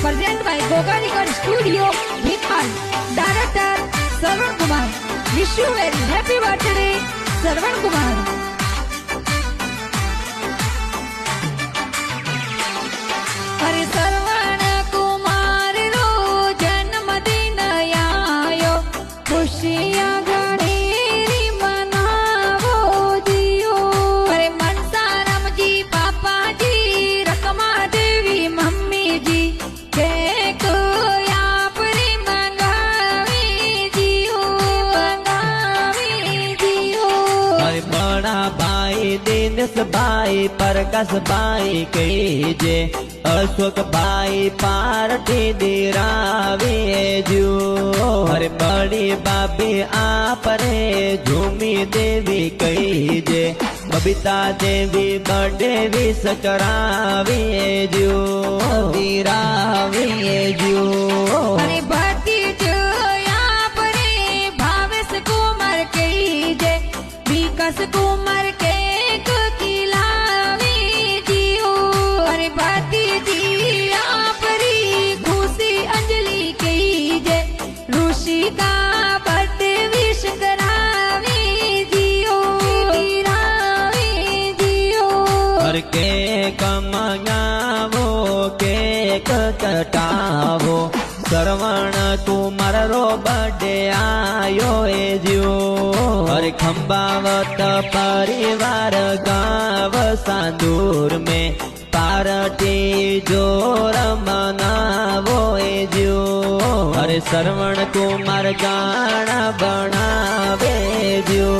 Present by Gogarikar Studio, Bhimar. Director Sarvan Kumar. Wish you very happy birthday, Sarvan Kumar. Hare Sarvan Kumar ro janmadin aayo, khushiyan ghani manavo jiyo. Hare Mansaram ji, Papa ji, Rakma Devi, Mummy ji, cake yapni mangavi jiyo, mangavi jiyo. हरे बड़ा भाई दिनेश भाई प्रकाश भाई कहीजे अशोक भाई party दिरावे जो। हरे बड़ी बाबी आपरे झूमी देवी कहीजे बबीता देवी birthday wish करावे जो, दिरावे जो। हरे भतीजो आपरे भावेश कुमार कहीजे विकास कुमार केक खिलावे जियो। हरे भतीजी आपरी खुशी अंजलि कहीजे ऋषिका बर्थडे विश करावे जियो, दिरावे जियो। हर केक मंगावो केक कटावो श्रवण कुमार रो बर्थडे आयो ए जो। हर खंबावत परिवार गाँव सांदूर में पार्टी जोर मनावो ए जो। हरे श्रवण कुमार गाना बनावे जो।